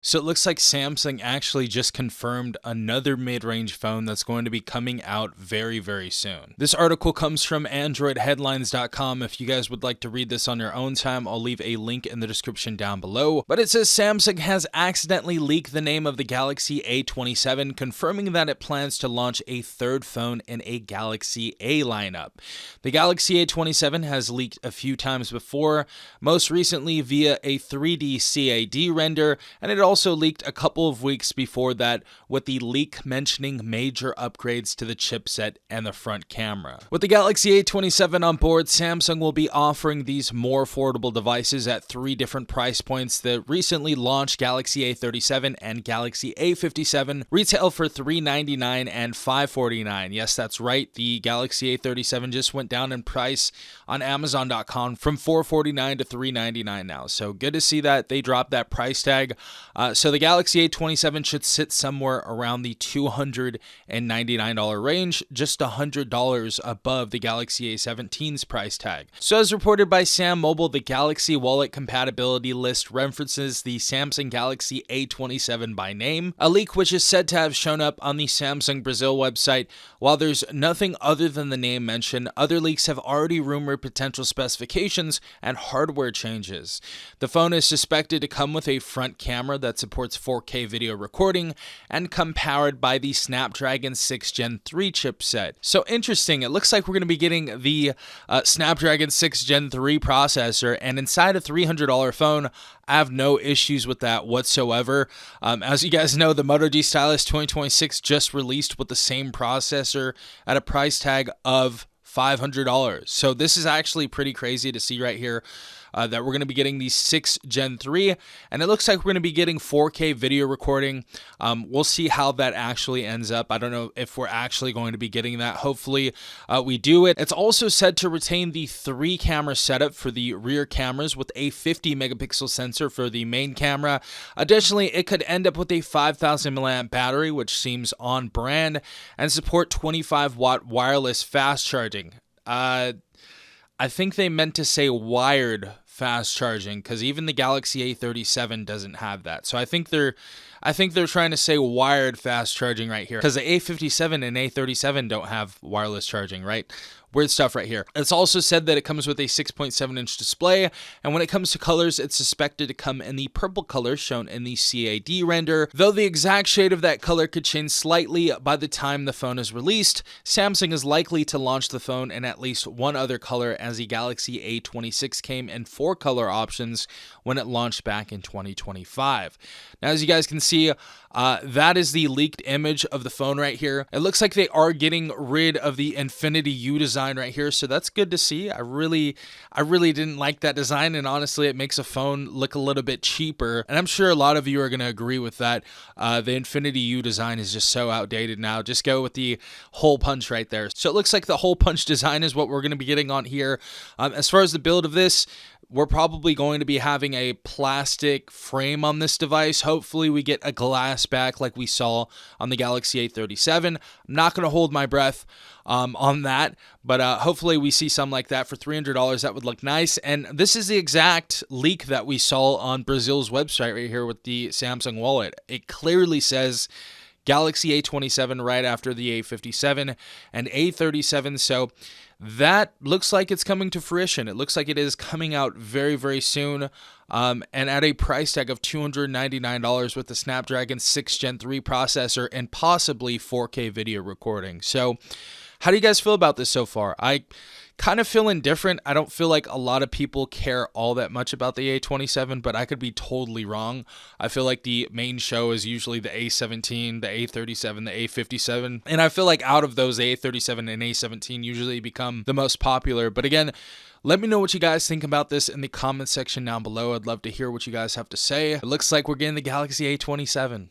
So it looks like Samsung actually just confirmed another mid-range phone that's going to be coming out very, very soon. This article comes from AndroidHeadlines.com. If you guys would like to read this on your own time, I'll leave a link in the description down below. But it says Samsung has accidentally leaked the name of the Galaxy A27, confirming that it plans to launch a third phone in a Galaxy A lineup. The Galaxy A27 has leaked a few times before, most recently via a 3D CAD render, and it also leaked a couple of weeks before that with the leak mentioning major upgrades to the chipset and the front camera. With the Galaxy A27 on board, Samsung will be offering these more affordable devices at 3 different price points. The recently launched Galaxy A37 and Galaxy A57 retail for $399 and $549. Yes, that's right. The Galaxy A37 just went down in price on Amazon.com from $449 to $399 now. So good to see that they dropped that price tag. So the Galaxy A27 should sit somewhere around the $299 range, just $100 above the Galaxy A17's price tag. So as reported by Sam Mobile, the Galaxy Wallet compatibility list references the Samsung Galaxy A27 by name, a leak which is said to have shown up on the Samsung Brazil website. While there's nothing other than the name mentioned, other leaks have already rumored potential specifications and hardware changes. The phone is suspected to come with a front camera that supports 4K video recording and come powered by the Snapdragon 6 Gen 3 chipset. So interesting, it looks like we're going to be getting the Snapdragon 6 Gen 3 processor, and inside a $300 phone, I have no issues with that whatsoever. As you guys know, the Moto G Stylus 2026 just released with the same processor at a price tag of $500. So this is actually pretty crazy to see right here. That we're going to be getting the 6 Gen 3, and it looks like we're going to be getting 4K video recording. We'll see how that actually ends up. I don't know if we're actually going to be getting that. Hopefully we do it. It's also said to retain the 3-camera setup for the rear cameras with a 50 megapixel sensor for the main camera. Additionally, it could end up with a 5,000 milliamp battery, which seems on brand, and support 25-watt wireless fast charging. I think they meant to say wired fast charging, because even the Galaxy A37 doesn't have that. So I think they're trying to say wired fast charging right here, because the A57 and A37 don't have wireless charging, right? Weird stuff right here. It's also said that it comes with a 6.7-inch display, and when it comes to colors, it's suspected to come in the purple color shown in the CAD render. Though the exact shade of that color could change slightly by the time the phone is released, Samsung is likely to launch the phone in at least one other color, as the Galaxy A26 came in 4 color options when it launched back in 2025. Now, as you guys can see, that is the leaked image of the phone right here. It looks like they are getting rid of the Infinity U design right here, so that's good to see. I really didn't like that design, and honestly, it makes a phone look a little bit cheaper, and I'm sure a lot of you are going to agree with that. The Infinity U design is just so outdated now. Just go with the hole punch right there. So it looks like the hole punch design is what we're going to be getting on here. As far as the build of this, we're probably going to be having a plastic frame on this device. Hopefully we get a glass back like we saw on the Galaxy A37. I'm not going to hold my breath on that, but hopefully we see some like that for $300. That would look nice. And this is the exact leak that we saw on Brazil's website right here with the Samsung Wallet. It clearly says Galaxy A27 right after the A57 and A37. So that looks like it's coming to fruition. It looks like it is coming out very, very soon, and at a price tag of $299 with the Snapdragon 6 Gen 3 processor and possibly 4K video recording. So how do you guys feel about this so far? I kind of feel indifferent. I don't feel like a lot of people care all that much about the A27, but I could be totally wrong. I feel like the main show is usually the A17, the A37, the A57, and I feel like out of those, the A37 and A17 usually become the most popular. But again, let me know what you guys think about this in the comment section down below. I'd love to hear what you guys have to say. It looks like we're getting the Galaxy A27.